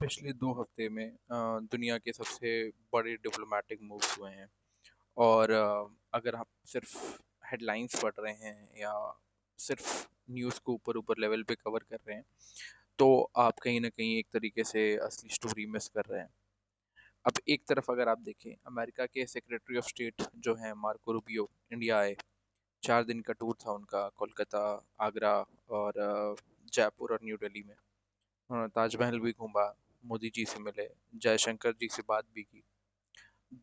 पिछले 2 हफ्ते में दुनिया के सबसे बड़े डिप्लोमेटिक मूव्स हुए हैं और अगर आप सिर्फ हेडलाइंस पढ़ रहे हैं या सिर्फ न्यूज़ को ऊपर-ऊपर लेवल पे कवर कर रहे हैं, तो आप कहीं न कहीं एक तरीके से असली स्टोरी मिस कर रहे हैं। अब एक तरफ अगर आप देखें, अमेरिका के सेक्रेटरी ऑफ स्टेट जो हैं मार्को रूबियो इंडिया आए। 4 दिन का टूर था उनका कोलकाता, आगरा और जयपुर और न्यू दिल्ली में। उन्होंने ताजमहल भी घूमा, मोदी जी से मिले, जयशंकर जी से बात भी की।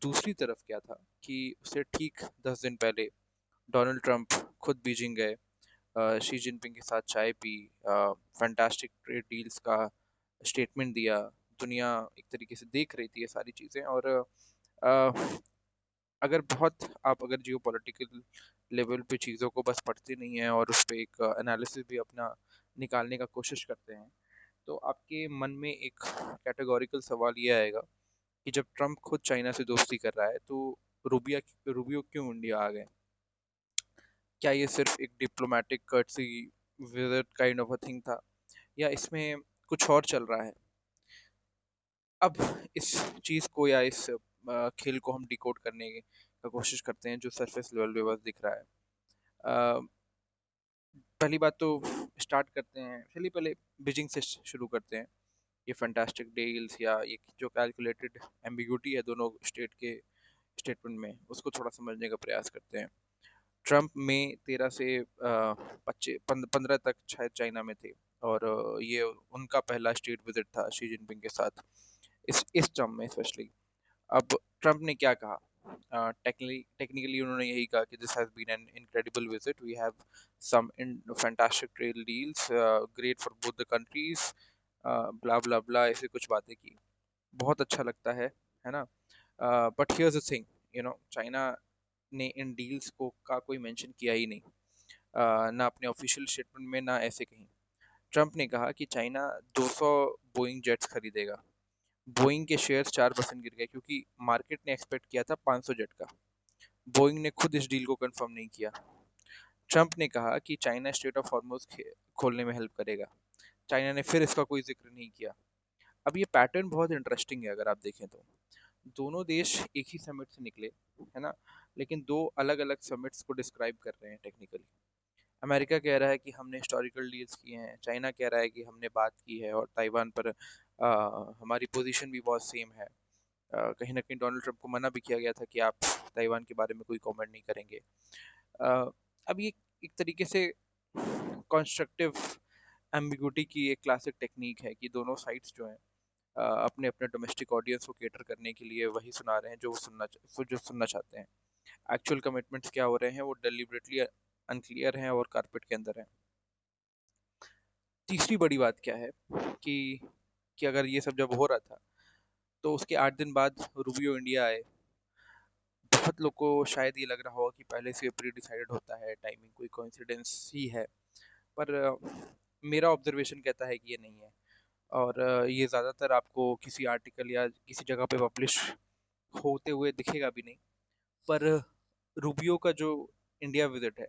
दूसरी तरफ क्या था कि उससे ठीक 10 दिन पहले डोनाल्ड ट्रंप खुद बीजिंग गए, शी जिनपिंग के साथ चाय पी, फैंटास्टिक ट्रेड डील्स का स्टेटमेंट दिया। दुनिया एक तरीके से देख रही थी ये सारी चीज़ें और अगर बहुत आप अगर जियोपॉलिटिकल लेवल पे चीज़ों को बस पढ़ते नहीं हैं और उस पे एक एनालिसिस भी अपना निकालने का कोशिश करते हैं, तो आपके मन में एक कैटेगोरिकल सवाल ये आएगा कि जब ट्रम्प खुद चाइना से दोस्ती कर रहा है तो रूबियो क्यों इंडिया आ गए? क्या ये सिर्फ एक diplomatic courtesy visit kind of a thing था या इसमें कुछ और चल रहा है? अब इस चीज़ को या इस खेल को हम डिकोड करने का कोशिश करते हैं जो सरफेस लेवल पे बस दिख रहा है। अ, पहली बात तो स्टार्ट करते हैं, चलिए पहले बीजिंग से शुरू करते हैं। ये फैंटास्टिक डील्स या ये जो कैलकुलेटेड एम्बिग्यूटी है दोनों स्टेट के स्टेटमेंट में, उसको थोड़ा समझने का प्रयास करते हैं। ट्रंप मई 13 से 15 तक शायद चाइना में थे और ये उनका पहला स्टेट विजिट था शी जिनपिंग के साथ इस टर्म में स्पेशली। अब ट्रंप ने क्या कहा? टेक्निकली उन्होंने यही कहा कि this has been an incredible visit, we have some fantastic trade deals, great for both the countries, blah blah blah, ऐसे कुछ बातें की। बहुत अच्छा लगता है ना? But here's the thing, China ने इन डील्स को का कोई मेंशन किया ही नहीं, ना अपने ऑफिशियल स्टेटमेंट में ना ऐसे कहीं। ट्रंप ने कहा कि चाइना 200 बोइंग जेट्स खरीदेगा। बोइंग के शेयर्स 4% गिर गए क्योंकि मार्केट ने एक्सपेक्ट किया था 500 जेट का। बोइंग ने खुद इस डील को कंफर्म नहीं किया। ट्रंप ने कहा कि चाइना स्ट्रेट ऑफ हॉर्मुज खोलने में हेल्प करेगा। चाइना ने फिर इसका कोई जिक्र नहीं किया। अब ये पैटर्न बहुत इंटरेस्टिंग है अगर आप देखें तो। दोनों देश एक ही समिट से निकले, है ना? लेकिन दो अलग अलग समिट्स को डिस्क्राइब कर रहे हैं टेक्निकली। अमेरिका कह रहा है कि हमने हिस्टोरिकल डील्स किए हैं, चाइना कह रहा है कि हमने बात की है और ताइवान पर हमारी पोजीशन भी बहुत सेम है। कहीं ना कहीं डोनाल्ड ट्रंप को मना भी किया गया था कि आप ताइवान के बारे में कोई कमेंट नहीं करेंगे। अ, अब ये एक तरीके से कॉन्स्ट्रक्टिव एम्बिगुइटी की एक क्लासिक टेक्निक है कि दोनों साइड्स जो हैं अपने अपने डोमेस्टिक ऑडियंस को केटर करने के लिए वही सुना रहे हैं जो जो सुनना चाहते हैं। एक्चुअल कमिटमेंट्स क्या हो रहे हैं वो डेलिबरेटली अनक्लियर हैं और कारपेट के अंदर हैं। तीसरी बड़ी बात क्या है कि अगर ये सब जब हो रहा था तो उसके 8 दिन बाद रूबियो इंडिया आए। बहुत लोग को शायद ये लग रहा होगा कि पहले से प्री डिसाइडेड होता है, टाइमिंग कोई कोइंसिडेंस ही है, पर मेरा ऑब्जर्वेशन कहता है कि ये नहीं है। और ये ज़्यादातर आपको किसी आर्टिकल या किसी जगह पे पब्लिश होते हुए दिखेगा भी नहीं। पर रूबियो का जो इंडिया विजिट है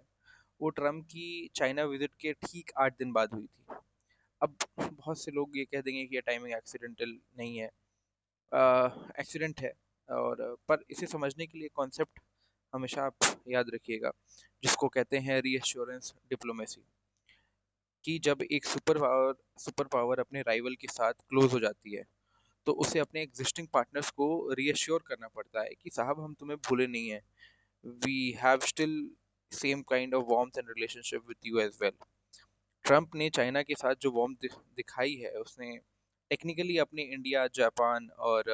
वो ट्रम्प की चाइना विजिट के ठीक 8 दिन बाद हुई थी। अब बहुत से लोग ये कह देंगे कि ये टाइमिंग एक्सीडेंटल नहीं है, एक्सीडेंट है। और पर इसे समझने के लिए कॉन्सेप्ट हमेशा आप याद रखिएगा जिसको कहते हैं रीअश्योरेंस डिप्लोमेसी। कि जब एक सुपर पावर अपने राइवल के साथ क्लोज हो जाती है तो उसे अपने एग्जिस्टिंग पार्टनर्स को रीअश्योर करना पड़ता है कि साहब हम तुम्हें भूले नहीं हैं, we have still same kind of warmth and relationship with you as well. Trump ने चाइना के साथ जो वार्मथ दिखाई है उसने टेक्निकली अपने इंडिया, जापान और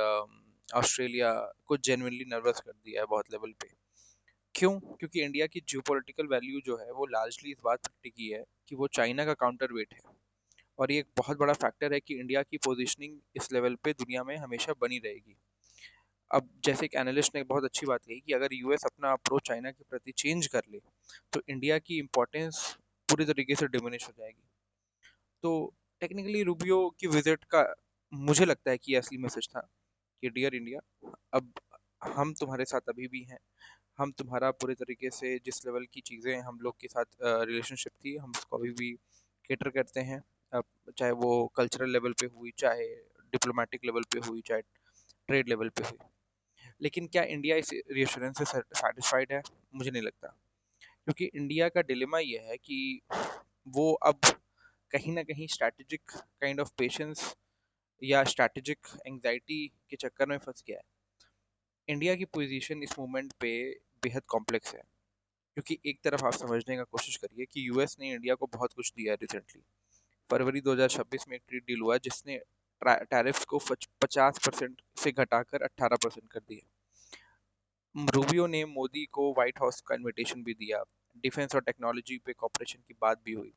ऑस्ट्रेलिया को जेन्युइनली नर्वस कर दिया है बहुत लेवल पे। क्यों? क्योंकि इंडिया की जियोपॉलिटिकल वैल्यू जो है वो लार्जली इस बात पर टिकी है कि वो चाइना का काउंटर वेट है। और ये एक बहुत बड़ा फैक्टर है कि इंडिया की पोजीशनिंग इस लेवल पे दुनिया में हमेशा बनी रहेगी। अब जैसे एक एनालिस्ट ने बहुत अच्छी बात कही कि अगर यूएस अपना अप्रोच चाइना के प्रति चेंज कर ले तो इंडिया की इम्पोर्टेंस पूरी तरीके से डिमिनिश हो जाएगी। तो टेक्निकली रूबियो की विजिट का मुझे लगता है कि ये असली मैसेज था कि डियर इंडिया, अब हम तुम्हारे साथ अभी भी हैं। हम तुम्हारा पूरे तरीके से जिस लेवल की चीज़ें हम लोग के साथ रिलेशनशिप थी हम उसको अभी भी केटर करते हैं। अब चाहे वो कल्चरल लेवल पे हुई, चाहे डिप्लोमेटिक लेवल पे हुई, चाहे ट्रेड लेवल पे हुई। लेकिन क्या इंडिया इस रीअश्योरेंस से सेटिस्फाइड है? मुझे नहीं लगता, क्योंकि इंडिया का डिलेमा ये है कि वो अब कहीं ना कहीं स्ट्रैटेजिक काइंड ऑफ पेशेंस या स्ट्रैटेजिक एंग्जाइटी के चक्कर में फंस गया है। इंडिया की पोजीशन इस मोमेंट पे बेहद कॉम्प्लेक्स है, क्योंकि एक तरफ आप समझने का कोशिश करिए कि यूएस ने इंडिया को बहुत कुछ दिया है रिसेंटली। फरवरी 2026 में एक ट्रेड डील हुआ जिसने टैरिफ्स को 50% से घटाकर 18% कर दिए। रूबियो ने मोदी को व्हाइट हाउस का इनविटेशन भी दिया, डिफेंस और टेक्नोलॉजी पे कॉपरेशन की बात भी हुई।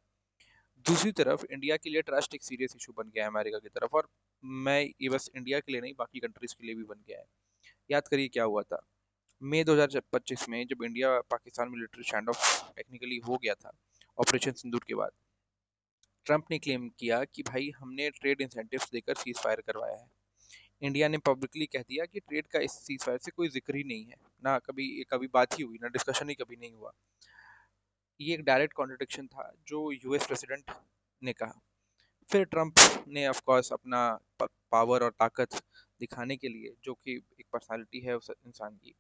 दूसरी तरफ इंडिया के लिए ट्रस्ट एक सीरियस इशू बन गया है अमेरिका की तरफ, और मैं ये बस इंडिया के लिए नहीं, बाकी कंट्रीज के लिए भी बन गया है। याद करिए क्या हुआ था मई 2025 में, जब India Pakistan military stand of technically हो गया था ऑपरेशन सिंदूर के बाद। ट्रंप ने क्लेम किया कि भाई हमने ट्रेड इंसेंटिव्स देकर सीज फायर करवाया है। इंडिया ने पब्लिकली कह दिया कि ट्रेड का इस सीज फायर से कोई जिक्र ही नहीं है, ना कभी बात ही हुई, ना डिस्कशन ही कभी नहीं हुआ। ये एक डायरेक्ट कॉन्ट्रडिक्शन था जो यूएस प्रेसिडेंट ने कहा। फिर ट्रंप ने ऑफ कोर्स अपना पावर और ताकत दिखाने के लिए, जो कि एक पर्सनालिटी है उस इंसान की,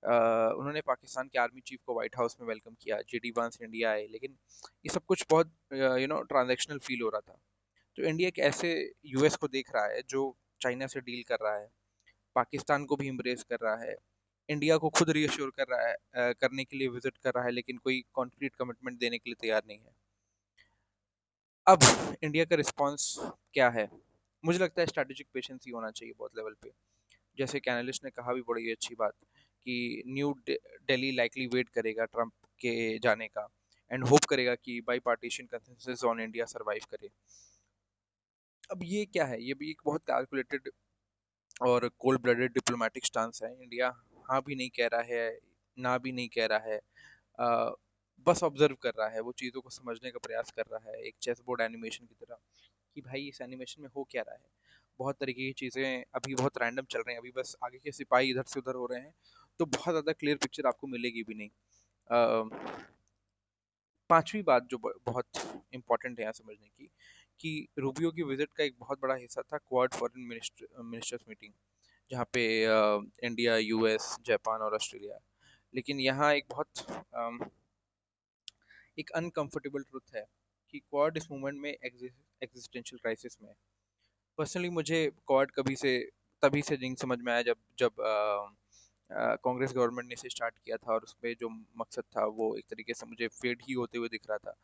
उन्होंने पाकिस्तान के आर्मी चीफ को व्हाइट हाउस में वेलकम किया, जेडी वांस इंडिया आए। लेकिन ये सब कुछ बहुत ट्रांजैक्शनल फील हो रहा था। तो इंडिया एक ऐसे यूएस को देख रहा है जो चाइना से डील कर रहा है, पाकिस्तान को भी एम्ब्रेस कर रहा है, इंडिया को खुद रीअश्योर कर रहा है, करने के लिए विजिट कर रहा है, लेकिन कोई कॉन्क्रीट कमिटमेंट देने के लिए तैयार नहीं है। अब इंडिया का रिस्पॉन्स क्या है? मुझे लगता है स्ट्रैटेजिक पेशेंस ही होना चाहिए बहुत लेवल पे। जैसे एक एनालिस्ट ने कहा भी बड़ी अच्छी बात, कि न्यू दिल्ली लाइकली वेट करेगा ट्रंप के जाने का, एंड होप करेगा कि by partition consensus on India survive करे। अब ये क्या है? ये भी एक बहुत कैलकुलेटेड और कोल्ड ब्लडेड डिप्लोमेटिक स्टांस है। इंडिया हाँ भी नहीं कह रहा है, ना भी नहीं कह रहा है, अ, बस ऑब्जर्व कर रहा है, वो चीज़ों को समझने का प्रयास कर रहा है, एक चेस बोर्ड एनिमेशन की तरह, कि भाई इस एनिमेशन में हो क्या रहा है। बहुत तरीके की चीज़ें अभी बहुत रैंडम चल रही हैं, अभी बस आगे के सिपाही इधर से उधर हो रहे हैं, तो बहुत ज़्यादा क्लियर पिक्चर आपको मिलेगी भी नहीं। पांचवी बात जो बहुत इंपॉर्टेंट है यहाँ समझने की, कि रूबियो की विजिट का एक बहुत बड़ा हिस्सा था क्वाड फॉरेन मिनिस्टर्स मीटिंग, जहाँ पे इंडिया, यूएस, जापान और ऑस्ट्रेलिया। लेकिन यहाँ एक बहुत एक अनकंफर्टेबल ट्रुथ है कि क्वाड इस मूवमेंट में एग्जिस्टेंशियल क्राइसिस में है। पर्सनली मुझे क्वाड तभी से नहीं समझ में आया जब जब कांग्रेस गवर्नमेंट ने इसे स्टार्ट किया था, और उसमें जो मकसद था वो एक तरीके से मुझे फेड ही होते हुए दिख रहा था,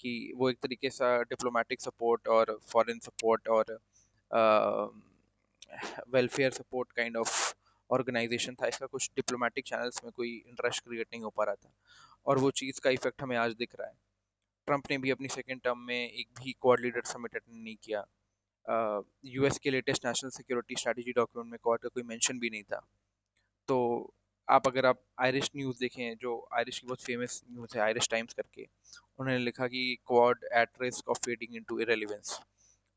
कि वो एक तरीके से डिप्लोमेटिक सपोर्ट और फॉरेन सपोर्ट और welfare support kind of organisation था। इसका कुछ डिप्लोमेटिक चैनल्स में कोई इंटरेस्ट क्रिएट नहीं हो पा रहा था, और वो चीज़ का इफेक्ट हमें आज दिख रहा है। ट्रंप ने भी अपनी सेकेंड टर्म में एक भी क्वाड लीडर समिट अटेंड नहीं किया। यूएस के latest national security strategy document में क्वाड का कोई मेंशन भी नहीं था। तो अगर आप आयरिश न्यूज़ देखें, जो आयरिश की बहुत फेमस न्यूज़ है, आयरिश टाइम्स करके, उन्होंने लिखा कि quad at risk of fading into irrelevance.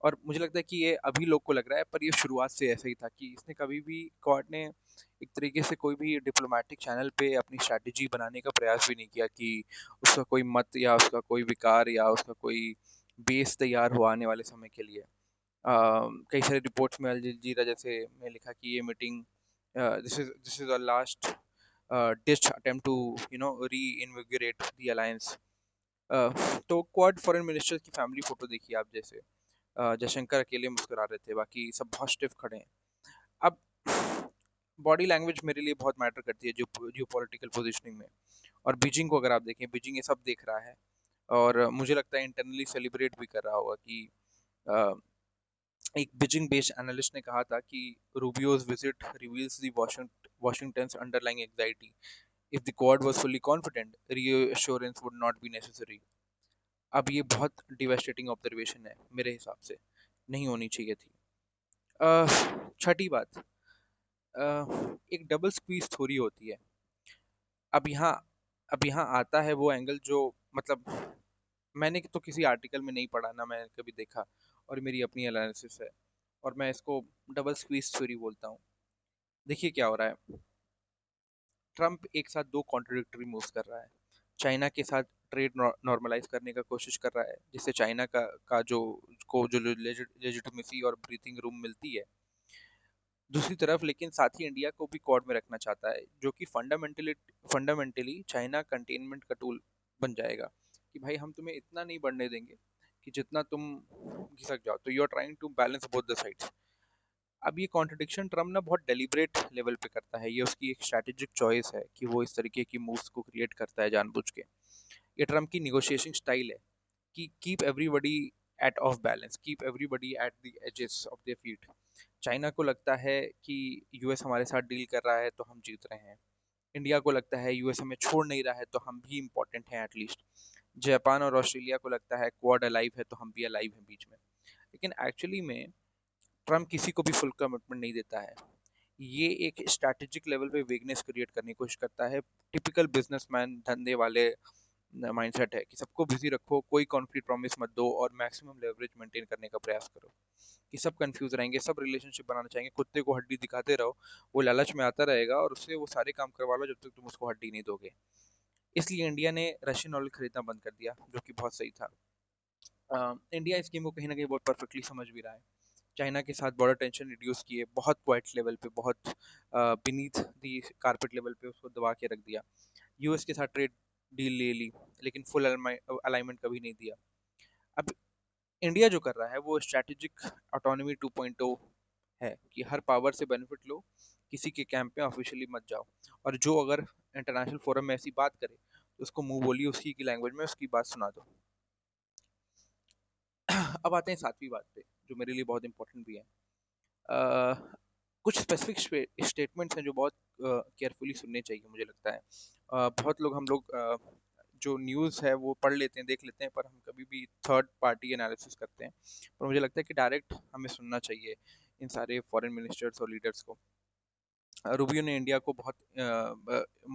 और मुझे लगता है कि ये अभी लोग को लग रहा है, पर ये शुरुआत से ऐसा ही था, कि इसने कभी भी, क्वाड ने एक तरीके से कोई भी डिप्लोमेटिक चैनल पे अपनी स्ट्रैटेजी बनाने का प्रयास भी नहीं किया, कि उसका कोई मत या उसका कोई विकार या उसका कोई बेस तैयार हो आने वाले समय के लिए। कई सारे रिपोर्ट्स में अल जजीरा जैसे में लिखा कि ये meeting, this is a last ditched attempt to reinvigorate the alliance. तो क्वाड फॉरेन मिनिस्टर्स की फैमिली फोटो देखिए आप, जैसे जयशंकर अकेले मुस्कुरा रहे थे, बाकी सब बहुत स्टिफ खड़े हैं। अब बॉडी लैंग्वेज मेरे लिए बहुत मैटर करती है जो पॉलिटिकल पोजिशनिंग में। और बीजिंग को अगर आप देखें, बीजिंग ये सब देख रहा है, और मुझे लगता है इंटरनली सेलिब्रेट भी कर रहा होगा कि अ, एक बीजिंग बेस्ड एनालिस्ट ने कहा था कि रूबियो's visit reveals the Washington's underlying anxiety. If the Quad was fully confident, reassurance would not be necessary. अब ये बहुत डिवास्टेटिंग ऑब्जर्वेशन है मेरे हिसाब से, नहीं होनी चाहिए थी। छठी बात, एक डबल स्क्वीज थ्योरी होती है। अब यहाँ अब यहाँ आता है वो एंगल जो, मतलब, मैंने तो किसी आर्टिकल में नहीं पढ़ा, ना मैंने कभी देखा, और मेरी अपनी एनालिसिस है, और मैं इसको डबल स्क्वीज थ्योरी बोलता हूँ। देखिए क्या हो रहा है, ट्रंप एक साथ दो कॉन्ट्रडिक्टरी मूव्स कर रहा है। चाइना के साथ ट्रेड नॉर्मलाइज करने का कोशिश कर रहा है, जिससे चाइना का जो लेजिटिमेसी और ब्रीथिंग रूम मिलती है। दूसरी तरफ लेकिन साथ ही इंडिया को भी क्वाड में रखना चाहता है, जो कि फंडामेंटली चाइना कंटेनमेंट का टूल बन जाएगा, कि भाई हम तुम्हें इतना नहीं बढ़ने देंगे कि जितना तुम घिसक जाओ। तो you are trying to balance both the sides. अब ये कॉन्ट्रडिक्शन ट्रम्प ना बहुत डेलिब्रेट लेवल पे करता है, ये उसकी एक स्ट्रैटेजिक चॉइस है कि वो इस तरीके की मूव्स को क्रिएट करता है जानबूझ के। ये ट्रम्प की निगोशिएशन स्टाइल है कि keep everybody at off balance, keep everybody at the edges of their feet. China को लगता है कि यूएस हमारे साथ डील कर रहा है तो हम जीत रहे हैं। इंडिया को लगता है यूएस हमें छोड़ नहीं रहा है तो हम भी इम्पोर्टेंट हैं एटलीस्ट। जापान और ऑस्ट्रेलिया को लगता है क्वाड अलाइव है तो हम भी अलाइव हैं बीच में। लेकिन एक्चुअली में ट्रम्प किसी को भी फुल कमिटमेंट नहीं देता है। ये एक स्ट्रैटेजिक लेवल पे वेगनेस क्रिएट करने की कोशिश करता है। टिपिकल बिजनेसमैन धंधे वाले माइंडसेट है कि सबको बिजी रखो, कोई कॉन्क्रीट प्रॉमिस मत दो और मैक्सिमम लेवरेज मेंटेन करने का प्रयास करो। कि सब कंफ्यूज रहेंगे, सब रिलेशनशिप बनाना चाहेंगे, कुत्ते को हड्डी दिखाते रहो, वो लालच में आता रहेगा और उससे वो सारे काम करवा लो जब तक तुम उसको हड्डी नहीं दोगे। इसलिए इंडिया ने रशियन ऑयल खरीदना बंद कर दिया, जो कि बहुत सही था। इंडिया इस गेम को कहीं ना कहीं बहुत परफेक्टली समझ भी रहा है। चाइना के साथ बॉर्डर टेंशन रिड्यूस किए, बहुत क्वाइट लेवल पे, बहुत बीनीथ दी कारपेट लेवल पे उसको दबा के रख दिया। यूएस के साथ ट्रेड डील ले ली, लेकिन फुल अलाइनमेंट कभी नहीं दिया। अब इंडिया जो कर रहा है वो स्ट्रैटेजिक ऑटोनॉमी 2.0 है कि हर पावर से बेनिफिट लो, किसी के कैंप में ऑफिशियली मत जाओ, और जो अगर इंटरनेशनल फोरम में ऐसी बात करे तो उसको मुंह बोलिए उसकी की लैंग्वेज में उसकी बात सुना दो। अब आते हैं सातवीं बात पे, जो मेरे लिए बहुत इंपॉर्टेंट भी है। कुछ स्पेसिफिक स्टेटमेंट्स हैं जो बहुत केयरफुली सुनने चाहिए मुझे लगता है। बहुत लोग हम लोग जो न्यूज़ है वो पढ़ लेते हैं, देख लेते हैं, पर हम कभी भी थर्ड पार्टी एनालिसिस करते हैं। पर मुझे लगता है कि डायरेक्ट हमें सुनना चाहिए इन सारे फॉरेन मिनिस्टर्स और लीडर्स को। रूबियो ने इंडिया को बहुत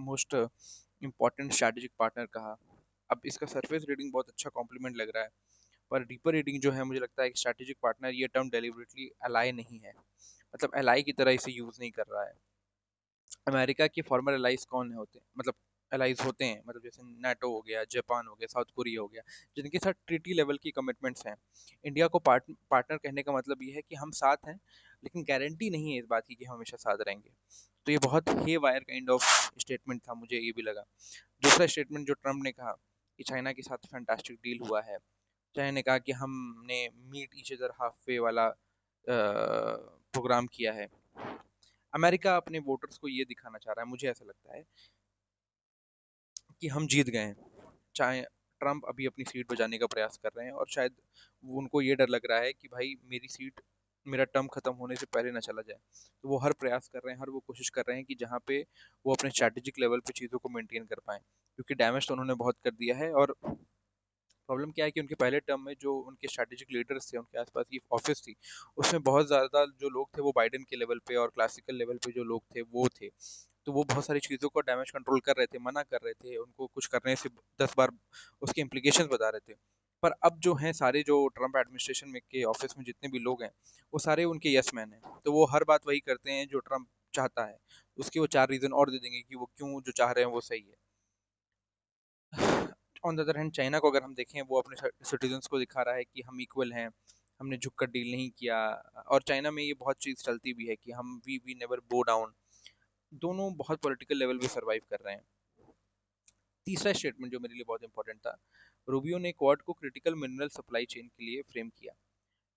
मोस्ट इम्पॉर्टेंट स्ट्रैटेजिक पार्टनर कहा। अब इसका सरफेस रीडिंग बहुत अच्छा कॉम्प्लीमेंट लग रहा है, पर डीपर रीडिंग जो है मुझे लगता है कि स्ट्रैटेजिक पार्टनर ये टर्म डेलिबरेटली अलाई नहीं है, मतलब एलाई की तरह इसे यूज़ नहीं कर रहा है। अमेरिका के फॉर्मर एलाइज कौन होते हैं, मतलब एलाइज होते हैं, मतलब जैसे नाटो हो गया, जापान हो गया, साउथ कोरिया हो गया, जिनके साथ ट्रीटी लेवल की कमिटमेंट्स हैं। इंडिया को पार्टनर कहने का मतलब ये है कि हम साथ हैं, लेकिन गारंटी नहीं है इस बात की कि हम हमेशा साथ रहेंगे। तो ये बहुत हे वायर काइंड ऑफ स्टेटमेंट था, मुझे ये भी लगा। दूसरा स्टेटमेंट जो ट्रम्प ने कहा कि चाइना के साथ फैंटास्टिक डील हुआ है। चाइना ने कहा कि हमने meet each other halfway वाला प्रोग्राम किया है। अमेरिका अपने वोटर्स को ये दिखाना चाह रहा है, मुझे ऐसा लगता है, कि हम जीत गए हैं। चाहे ट्रम्प अभी अपनी सीट बचाने का प्रयास कर रहे हैं, और शायद उनको ये डर लग रहा है कि भाई मेरी सीट, मेरा टर्म खत्म होने से पहले ना चला जाए। तो वो हर प्रयास कर रहे हैं, हर वो कोशिश कर रहे हैं कि जहाँ पे वो अपने स्ट्रैटेजिक लेवल पे चीज़ों को मेंटेन कर पाएँ, क्योंकि डैमेज तो उन्होंने बहुत कर दिया है। और प्रॉब्लम क्या है कि उनके पहले टर्म में जो उनके स्ट्रैटेजिक लीडर्स थे, उनके आसपास की ऑफिस थी, उसमें बहुत ज़्यादा जो लोग थे वो बाइडेन के लेवल पे और क्लासिकल लेवल पे जो लोग थे वो थे। तो वो बहुत सारी चीज़ों को डैमेज कंट्रोल कर रहे थे, मना कर रहे थे, उनको कुछ करने से 10 बार उसके इम्प्लीकेशंस बता रहे थे। पर अब जो हैं सारे, जो ट्रम्प एडमिनिस्ट्रेशन में के ऑफिस में जितने भी लोग हैं, वो सारे उनके यस मैन हैं। तो वो हर बात वही करते हैं जो ट्रम्प चाहता है। उसके वो 4 रीज़न और दे देंगे कि वो क्यों जो चाह रहे हैं वो सही है। On the other hand China को अगर हम देखें, वो अपने सिटीजन्स को दिखा रहा है कि हम इक्वल हैं, हमने झुक कर डील नहीं किया। और चाइना में ये बहुत चीज़ चलती भी है कि हम वी नेवर बो डाउन। दोनों बहुत पॉलिटिकल लेवल पे सर्वाइव कर रहे हैं। तीसरा स्टेटमेंट जो मेरे लिए बहुत इंपॉर्टेंट था, रूबियो ने क्वाड को क्रिटिकल मिनरल सप्लाई चेन के लिए फ्रेम किया।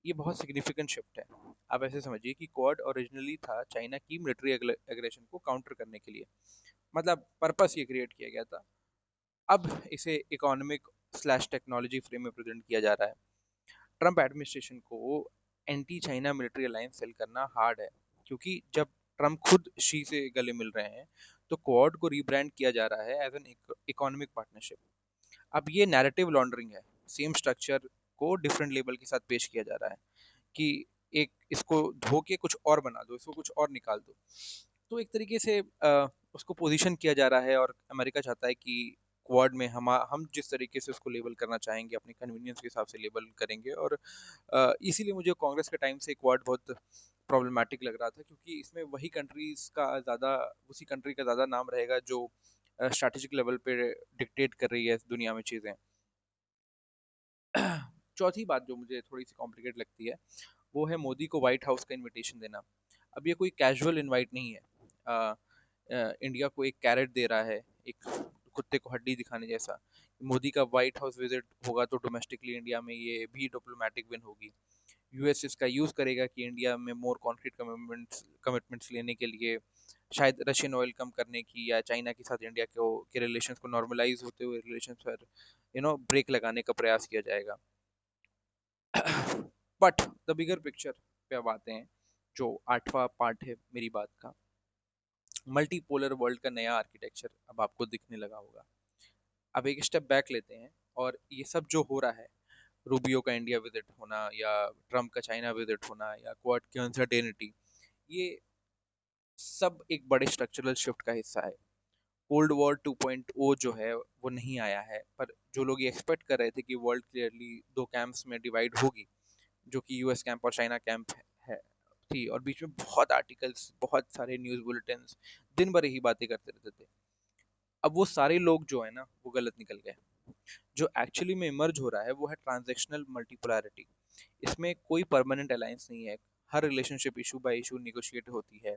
ये बहुत सिग्निफिकेंट शिफ्ट है। आप ऐसे समझिए कि क्वाड ओरिजिनली था चाइना की मिलिट्री एग्रेशन को काउंटर करने के लिए, मतलब पर्पस ये क्रिएट किया गया था। अब इसे इकोनॉमिक स्लैश टेक्नोलॉजी फ्रेम में प्रेजेंट किया जा रहा है। ट्रम्प एडमिनिस्ट्रेशन को anti China military alliance sell करना हार्ड है, क्योंकि जब ट्रम्प खुद शी से गले मिल रहे हैं, तो क्वाड को रीब्रांड किया जा रहा है एज एन इकोनॉमिक पार्टनरशिप। अब ये नैरेटिव लॉन्ड्रिंग है, सेम स्ट्रक्चर को डिफरेंट लेबल के साथ पेश किया जा रहा है, कि एक इसको धो के कुछ और बना दो, इसको कुछ और निकाल दो। तो एक तरीके से उसको पोजीशन किया जा रहा है, और अमेरिका चाहता है कि क्वाड में हम जिस तरीके से उसको लेबल करना चाहेंगे अपने कन्वीनियंस के हिसाब से लेबल करेंगे। और इसीलिए मुझे कांग्रेस के टाइम से क्वाड बहुत प्रॉब्लमेटिक लग रहा था, क्योंकि इसमें वही कंट्रीज का ज़्यादा, उसी कंट्री का ज़्यादा नाम रहेगा जो स्ट्रैटेजिक लेवल पे डिक्टेट कर रही है इस दुनिया में चीज़ें। चौथी बात जो मुझे थोड़ी सी कॉम्प्लिकेट लगती है, वो है मोदी को व्हाइट हाउस का इनविटेशन देना। अब ये कोई कैजुअल इनवाइट नहीं है। इंडिया को एक कैरेट दे रहा है, एक कुत्ते को हड्डी दिखाने जैसा। मोदी का व्हाइट हाउस विजिट होगा तो डोमेस्टिकली इंडिया में ये भी डिप्लोमेटिक विन होगी। यूएस इसका यूज़ करेगा कि इंडिया में मोर कॉन्क्रीट कमिटमेंट्स कमिटमेंट्स लेने के लिए, शायद रशियन ऑयल कम करने की, या चाइना के साथ इंडिया के रिलेशंस को नॉर्मलाइज होते हुए रिलेशंस पर ब्रेक लगाने का प्रयास किया जाएगा। बट द बिगर पिक्चर पे अब आते हैं, जो आठवां पार्ट है मेरी बात का। मल्टीपोलर वर्ल्ड का नया आर्किटेक्चर अब आपको दिखने लगा होगा। अब एक स्टेप बैक लेते हैं, और ये सब जो हो रहा है, रूबियो का इंडिया विजिट होना, या ट्रम्प का चाइना विजिट होना, या क्वाड की अनसर्टेनिटी, ये सब एक बड़े स्ट्रक्चरल शिफ्ट का हिस्सा है। कोल्ड वॉर 2.0 जो है वो नहीं आया है, पर जो लोग ये एक्सपेक्ट कर रहे थे कि वर्ल्ड क्लियरली दो कैंप्स में डिवाइड होगी, जो कि यूएस कैंप और चाइना कैंप है थी, और बीच में बहुत आर्टिकल्स, बहुत सारे न्यूज़ बुलेटिन्स दिन भर यही बातें करते रहते थे। अब वो सारे लोग जो है ना, वो गलत निकल गए। जो एक्चुअली में इमर्ज हो रहा है वो है ट्रांजैक्शनल मल्टीपोलैरिटी। इसमें कोई परमानेंट अलायंस नहीं है। हर relationship issue by issue negotiate होती है।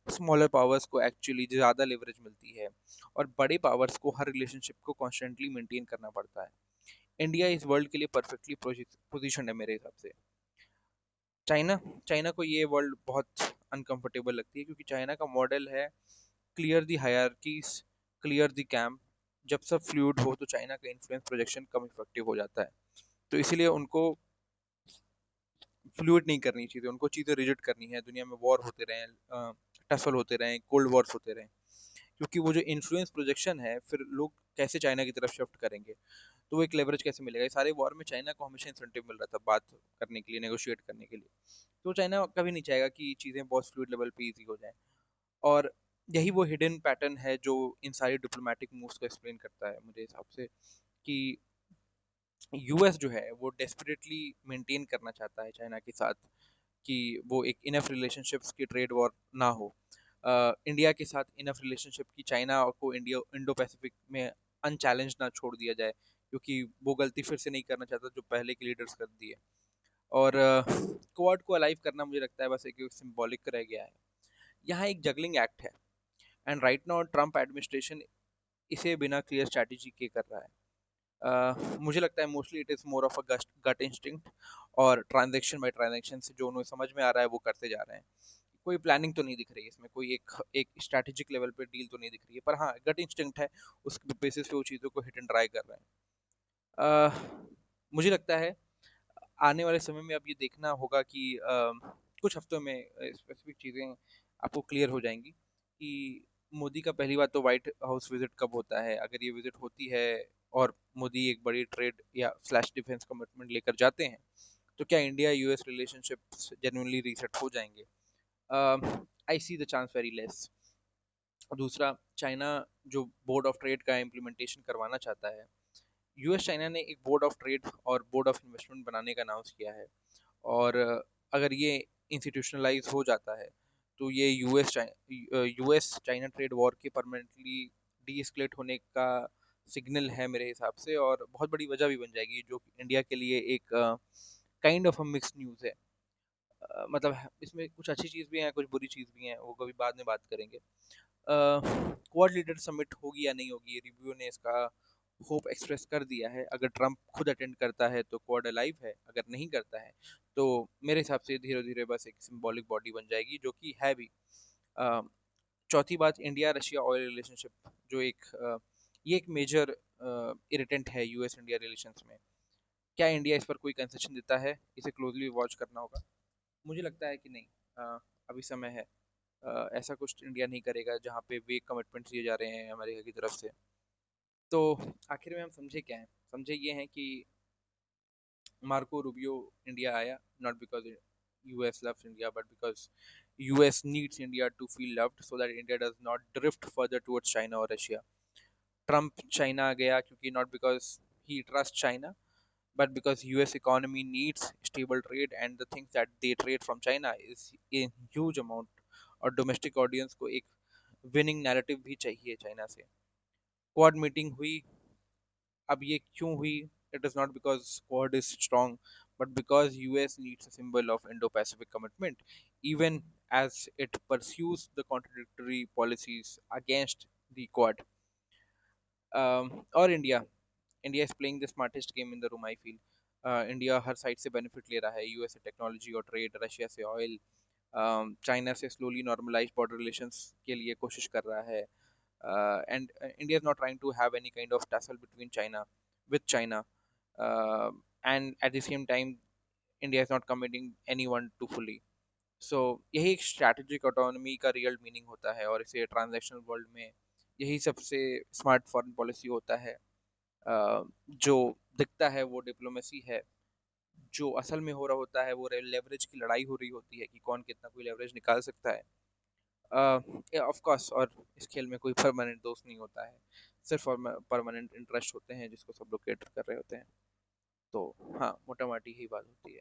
स्मॉलर पावर्स को एक्चुअली ज़्यादा लेवरेज मिलती है, और बड़े पावर्स को हर रिलेशनशिप को कॉन्स्टेंटली मेंटेन करना पड़ता है। इंडिया इस वर्ल्ड के लिए परफेक्टली पोजिशन है मेरे हिसाब से। चाइना चाइना को ये वर्ल्ड बहुत अनकंफर्टेबल लगती है, क्योंकि चाइना का मॉडल है clear the hierarchies, clear the camp. जब सब फ्लूइड हो तो चाइना का इन्फ्लुएंस प्रोजेक्शन कम इफेक्टिव हो जाता है। तो इसीलिए उनको फ्लूइड नहीं करनी चाहिए, उनको चीज़ें रिजिड करनी है। दुनिया में वॉर होते रहें, टसल होते रहें, कोल्ड वॉर्स होते रहें, क्योंकि वो जो इन्फ्लुएंस प्रोजेक्शन है, फिर लोग कैसे चाइना की तरफ शिफ्ट करेंगे, तो वो एक लेवरेज कैसे मिलेगा। ये सारे वॉर में चाइना को हमेशा इंसेंटिव मिल रहा था बात करने के लिए, नेगोशिएट करने के लिए। तो चाइना कभी नहीं चाहेगा कि चीज़ें बहुत फ्लूइड लेवल पे ईजी हो जाएं। और यही वो हिडन पैटर्न है जो इन सारी डिप्लोमेटिक मूव्स को एक्सप्लेन करता है मेरे हिसाब से, कि यूएस जो है वो डेस्परेटली मेंटेन करना चाहता है चाइना के साथ, कि वो एक इनफ रिलेशनशिप्स की ट्रेड वॉर ना हो। इंडिया के साथ इनफ रिलेशनशिप की चाइना को इंडो पैसिफिक में अनचैलेंज ना छोड़ दिया जाए, क्योंकि वो गलती फिर से नहीं करना चाहता जो पहले के लीडर्स कर दिए। और क्वाड को अलाइव करना मुझे लगता है बस एक सिंबॉलिक रह गया है। यहाँ एक जगलिंग एक्ट है, and right now Trump administration इसे बिना क्लियर स्ट्रैटेजी के कर रहा है। मुझे लगता है mostly it is more of a gut instinct, और ट्रांजैक्शन बाय ट्रांजैक्शन से जो उन्हें समझ में आ रहा है वो करते जा रहे हैं। कोई प्लानिंग तो नहीं दिख रही है इसमें, कोई एक एक स्ट्रैटेजिक लेवल पे डील तो नहीं दिख रही है, पर हाँ गट इंस्टिंक्ट है, उसके बेसिस पे वो चीज़ों को हिट एंड ट्राई कर रहे हैं। मुझे लगता है आने वाले समय में अब ये देखना होगा कि कुछ हफ्तों में स्पेसिफिक चीज़ें आपको क्लियर हो जाएंगी कि मोदी का पहली बात तो व्हाइट हाउस विजिट कब होता है। अगर ये विजिट होती है और मोदी एक बड़ी ट्रेड या स्लैश डिफेंस कमिटमेंट लेकर जाते हैं, तो क्या India US relationships genuinely reset हो जाएंगे? I see the chance very less. दूसरा, चाइना जो बोर्ड ऑफ ट्रेड का इम्प्लीमेंटेशन करवाना चाहता है, यूएस चाइना ने एक बोर्ड ऑफ ट्रेड और बोर्ड ऑफ इन्वेस्टमेंट बनाने का अनाउंस किया है। और अगर ये इंस्टीट्यूशनलाइज हो जाता है, तो ये यूएस चाइना ट्रेड वॉर के परमानेंटली डी एस्केलेट होने का सिग्नल है मेरे हिसाब से, और बहुत बड़ी वजह भी बन जाएगी, जो इंडिया के लिए एक kind of a mix news है। मतलब इसमें कुछ अच्छी चीज़ भी है, कुछ बुरी चीज़ भी है, वो कभी बाद में बात करेंगे। क्वाड लीडर समिट होगी या नहीं होगी, रिव्यू ने इसका होप एक्सप्रेस कर दिया है। अगर ट्रम्प खुद अटेंड करता है तो क्वाड अलाइव है, अगर नहीं करता है तो मेरे हिसाब से धीरे धीरे बस एक सिंबॉलिक बॉडी बन जाएगी, जो कि है भी। अ, चौथी बात, इंडिया रशिया ऑयल रिलेशनशिप, जो ये एक मेजर इरिटेंट है यूएस इंडिया रिलेशंस में। क्या इंडिया इस पर कोई कंसेशन देता है? इसे क्लोजली वॉच करना होगा। मुझे लगता है कि नहीं, अभी समय है। ऐसा कुछ इंडिया नहीं करेगा जहाँ पे वे कमिटमेंट्स दिए जा रहे हैं अमेरिका की तरफ से। तो आखिर में हम समझे क्या हैं? समझे ये हैं कि मार्को रूबियो इंडिया आया not because US loves India, but because US needs India to feel loved, so that India does not drift further towards China और रशिया। ट्रम्प चाइना गया क्योंकि not because he trust China, but because US economy needs stable trade, and the things that they trade from China is in huge amount, और domestic audience को एक winning narrative भी चाहिए China से। Quad meeting हुई। अब ये क्यों हुई? It is not because quad is strong, but because US needs a symbol of Indo Pacific commitment, even as it pursues the contradictory policies against the Quad. और India is playing the smartest game in the room, I feel. India हर side से benefit ले रहा है, US से technology और trade, Russia से oil, China से स्लोली नॉर्मलाइज बॉर्डर रिलेशंस के लिए कोशिश कर रहा है। And India is not trying to have any kind of tussle between China with China, and at the same time India is not committing any one to fully. सो यही एक strategic autonomy का real meaning होता है, और इसे transactional world में यही सबसे स्मार्ट फॉरेन पॉलिसी होता है। जो दिखता है वो डिप्लोमेसी है, जो असल में हो रहा होता है वो लेवरेज की लड़ाई हो रही होती है कि कौन कितना कोई लेवरेज निकाल सकता है। ऑफ कोर्स, और इस खेल में कोई परमानेंट दोस्त नहीं होता है, सिर्फ परमानेंट इंटरेस्ट होते हैं जिसको सब लोग केटर कर रहे होते हैं। तो हाँ, मोटा मोटी यही बात होती है।